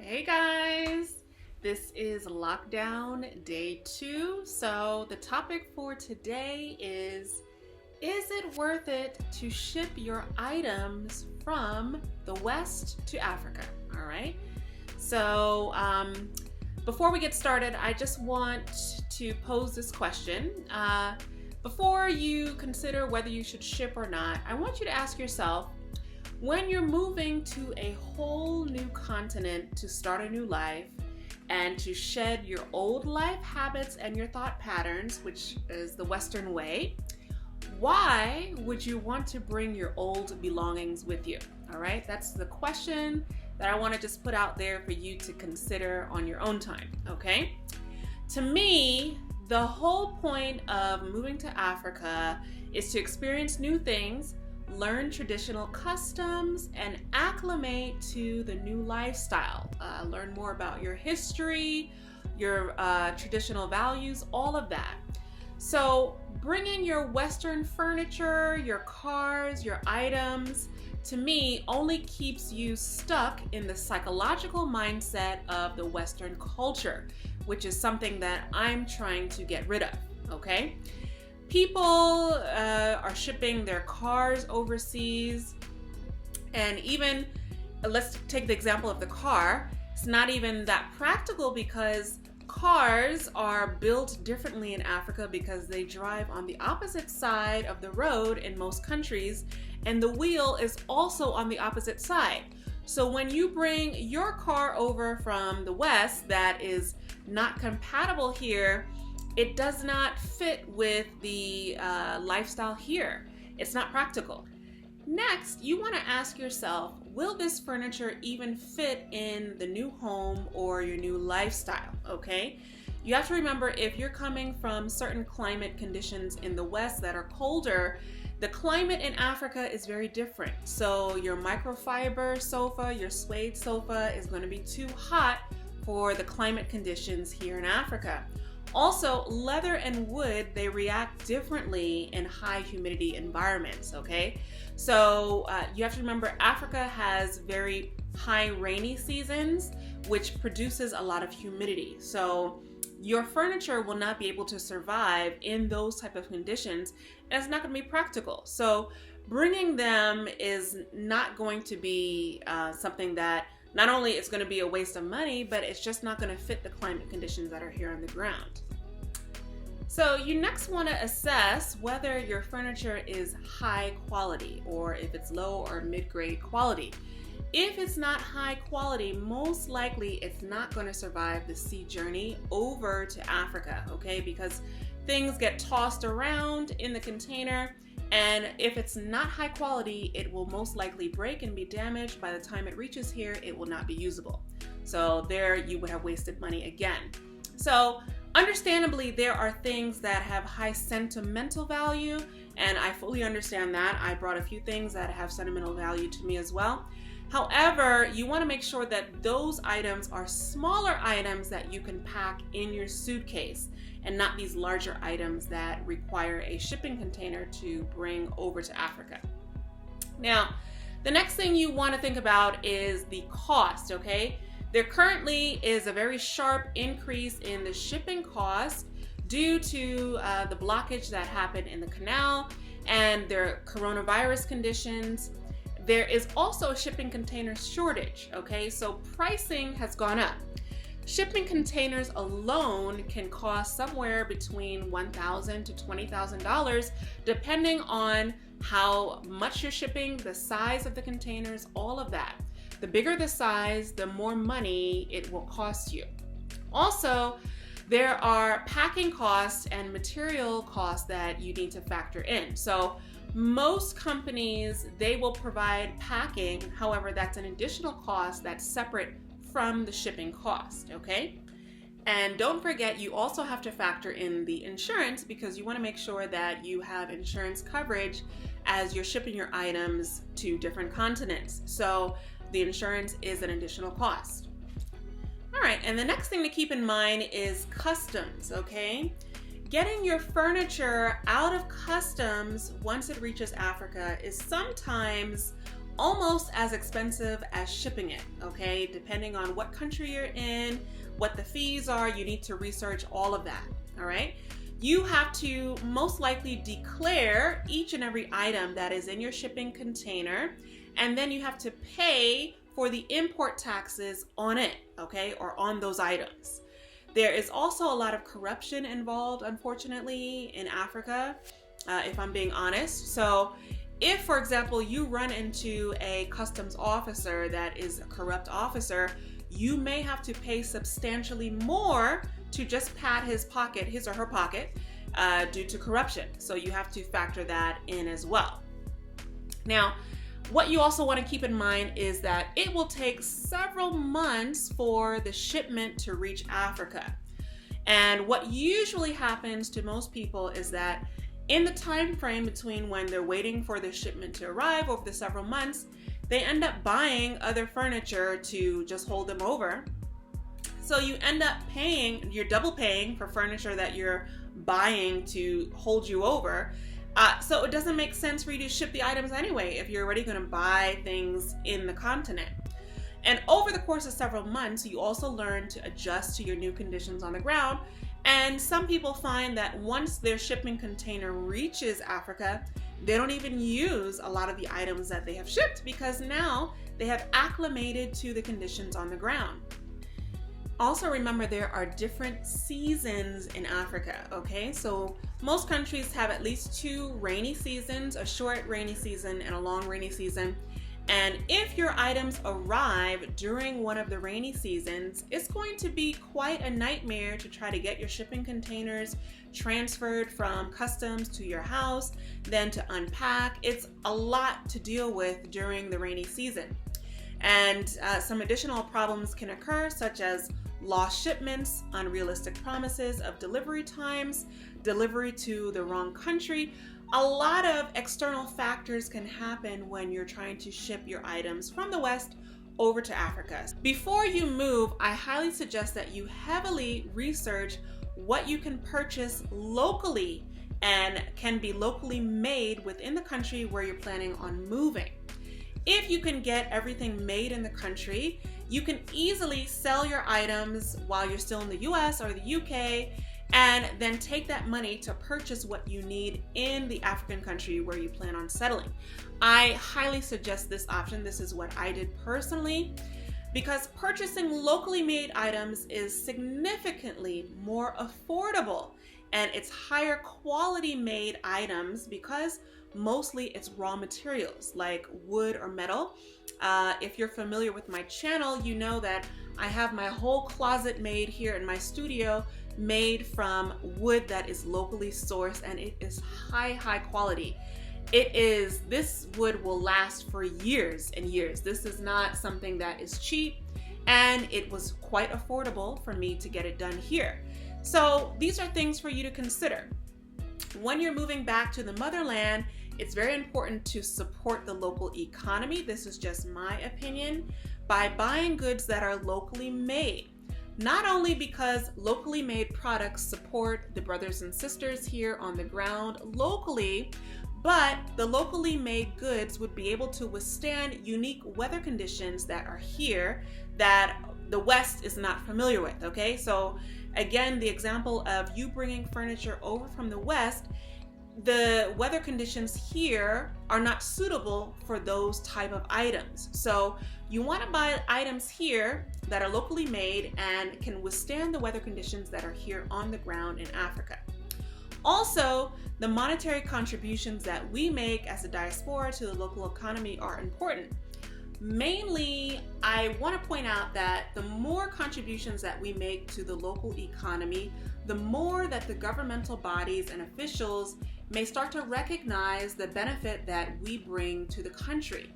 Hey guys, this is lockdown day 2. So the topic for today is it worth it to ship your items from the West to Africa? All right. So before we get started, I just want to pose this question. Before you consider whether you should ship or not, I want you to ask yourself, when you're moving to a whole new continent to start a new life and to shed your old life habits and your thought patterns, which is the Western way, why would you want to bring your old belongings with you? All right, that's the question that I want to just put out there for you to consider on your own time, okay? To me, the whole point of moving to Africa is to experience new things, learn traditional customs, and acclimate to the new lifestyle. Learn more about your history, your traditional values, all of that. So bringing your Western furniture, your cars, your items, to me, only keeps you stuck in the psychological mindset of the Western culture, which is something that I'm trying to get rid of, okay? People are shipping their cars overseas, and even, let's take the example of the car. It's not even that practical because cars are built differently in Africa because they drive on the opposite side of the road in most countries, and the wheel is also on the opposite side. So when you bring your car over from the West that is not compatible here, it does not fit with the lifestyle here. It's not practical. Next, you want to ask yourself, will this furniture even fit in the new home or your new lifestyle, okay? You have to remember, if you're coming from certain climate conditions in the West that are colder, the climate in Africa is very different. So your microfiber sofa, your suede sofa is going to be too hot for the climate conditions here in Africa. Also, leather and wood, they react differently in high humidity environments, okay? So you have to remember, Africa has very high rainy seasons, which produces a lot of humidity. So your furniture will not be able to survive in those type of conditions, and it's not going to be practical. So bringing them is not going to be something that not only it's going to be a waste of money, but it's just not going to fit the climate conditions that are here on the ground. So you next want to assess whether your furniture is high quality or if it's low or mid-grade quality. If it's not high quality, most likely it's not going to survive the sea journey over to Africa, okay? Because things get tossed around in the container, and if it's not high quality, it will most likely break and be damaged. By the time it reaches here, it will not be usable. So there you would have wasted money again. So understandably, there are things that have high sentimental value, and I fully understand that. I brought a few things that have sentimental value to me as well. However, you want to make sure that those items are smaller items that you can pack in your suitcase, and not these larger items that require a shipping container to bring over to Africa. Now, the next thing you want to think about is the cost, okay? There currently is a very sharp increase in the shipping cost due to the blockage that happened in the canal and their coronavirus conditions. There is also a shipping container shortage, okay? So pricing has gone up. Shipping containers alone can cost somewhere between $1,000 to $20,000, depending on how much you're shipping, the size of the containers, all of that. The bigger the size, the more money it will cost you. Also, there are packing costs and material costs that you need to factor in. So most companies, they will provide packing. However, that's an additional cost that's separate from the shipping cost, okay? And don't forget, you also have to factor in the insurance, because you want to make sure that you have insurance coverage as you're shipping your items to different continents. So the insurance is an additional cost. All right, and the next thing to keep in mind is customs, okay? Getting your furniture out of customs once it reaches Africa is sometimes almost as expensive as shipping it, okay? Depending on what country you're in, what the fees are, you need to research all of that, all right? You have to most likely declare each and every item that is in your shipping container, and then you have to pay for the import taxes on it, okay, or on those items. There is also a lot of corruption involved, unfortunately, in Africa, if I'm being honest. So if, for example, you run into a customs officer that is a corrupt officer, you may have to pay substantially more to just pad his or her pocket, due to corruption. So you have to factor that in as well. Now, what you also want to keep in mind is that it will take several months for the shipment to reach Africa. And what usually happens to most people is that in the time frame between when they're waiting for the shipment to arrive over the several months, they end up buying other furniture to just hold them over. So you end up you're double paying for furniture that you're buying to hold you over. So it doesn't make sense for you to ship the items anyway if you're already going to buy things in the continent. And over the course of several months, you also learn to adjust to your new conditions on the ground. And some people find that once their shipping container reaches Africa, they don't even use a lot of the items that they have shipped because now they have acclimated to the conditions on the ground. Also remember, there are different seasons in Africa, okay? So most countries have at least 2 rainy seasons, a short rainy season and a long rainy season. And if your items arrive during one of the rainy seasons, it's going to be quite a nightmare to try to get your shipping containers transferred from customs to your house, then to unpack. It's a lot to deal with during the rainy season. And some additional problems can occur, such as lost shipments, unrealistic promises of delivery times, delivery to the wrong country. A lot of external factors can happen when you're trying to ship your items from the West over to Africa. Before you move, I highly suggest that you heavily research what you can purchase locally and can be locally made within the country where you're planning on moving. If you can get everything made in the country, you can easily sell your items while you're still in the US or the UK, and then take that money to purchase what you need in the African country where you plan on settling. I highly suggest this option. This is what I did personally, because purchasing locally made items is significantly more affordable, and it's higher quality made items because mostly it's raw materials like wood or metal. If you're familiar with my channel, you know that I have my whole closet made here in my studio, made from wood that is locally sourced, and it is high quality. This wood will last for years and years. This is not something that is cheap, and it was quite affordable for me to get it done here. So these are things for you to consider. When you're moving back to the motherland, it's very important to support the local economy. This is just my opinion, by buying goods that are locally made. Not only because locally made products support the brothers and sisters here on the ground locally, but the locally made goods would be able to withstand unique weather conditions that are here that the West is not familiar with, okay? So again, the example of you bringing furniture over from the West, the weather conditions here are not suitable for those type of items. So you want to buy items here that are locally made and can withstand the weather conditions that are here on the ground in Africa. Also, the monetary contributions that we make as a diaspora to the local economy are important. Mainly, I want to point out that the more contributions that we make to the local economy, the more that the governmental bodies and officials may start to recognize the benefit that we bring to the country.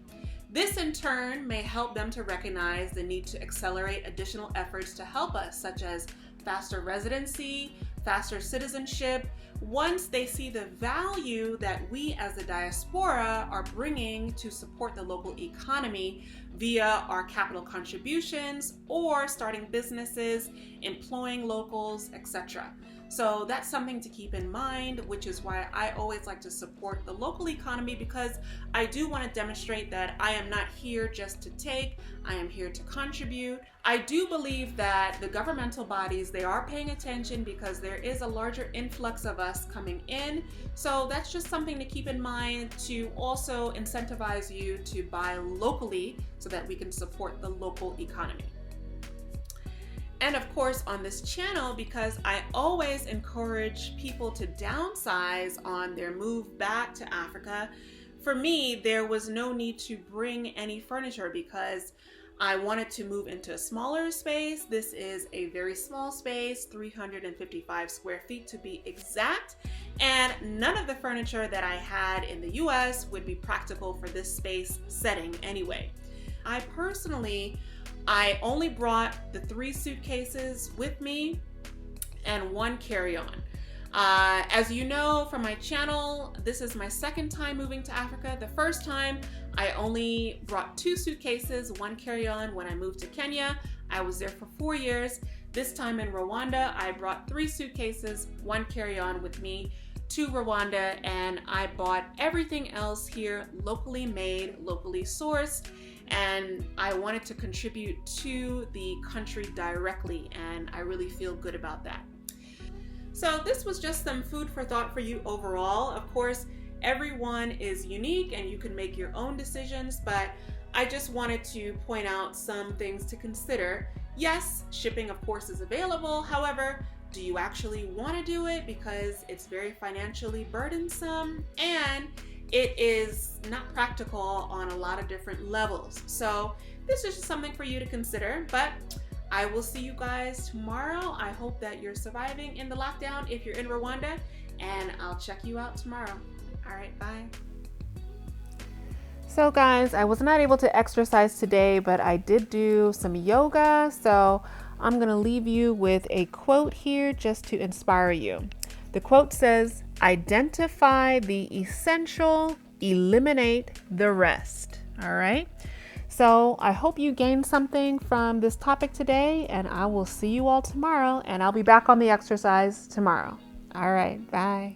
This in turn may help them to recognize the need to accelerate additional efforts to help us, such as faster residency, faster citizenship, once they see the value that we as the diaspora are bringing to support the local economy via our capital contributions or starting businesses, employing locals, etc. So that's something to keep in mind, which is why I always like to support the local economy, because I do want to demonstrate that I am not here just to take, I am here to contribute. I do believe that the governmental bodies, they are paying attention because there is a larger influx of us coming in. So that's just something to keep in mind, to also incentivize you to buy locally so that we can support the local economy. And of course, on this channel, because I always encourage people to downsize on their move back to Africa, for me, there was no need to bring any furniture because I wanted to move into a smaller space. This is a very small space, 355 square feet to be exact. And none of the furniture that I had in the US would be practical for this space setting anyway. I only brought the 3 suitcases with me and 1 carry-on. As you know from my channel, this is my second time moving to Africa. The first time, I only brought 2 suitcases, 1 carry-on when I moved to Kenya. I was there for 4 years. This time in Rwanda, I brought 3 suitcases, 1 carry-on with me to Rwanda, and I bought everything else here locally made, locally sourced, and I wanted to contribute to the country directly, and I really feel good about that. So this was just some food for thought for you overall. Of course, everyone is unique and you can make your own decisions, but I just wanted to point out some things to consider. Yes, shipping of course is available. However, do you actually want to do it? Because it's very financially burdensome and it is not practical on a lot of different levels. So this is just something for you to consider, but I will see you guys tomorrow. I hope that you're surviving in the lockdown if you're in Rwanda, and I'll check you out tomorrow. All right, bye. So guys, I was not able to exercise today, but I did do some yoga. So I'm gonna leave you with a quote here just to inspire you. The quote says, "Identify the essential, eliminate the rest." All right. So I hope you gained something from this topic today, and I will see you all tomorrow, and I'll be back on the exercise tomorrow. All right. Bye.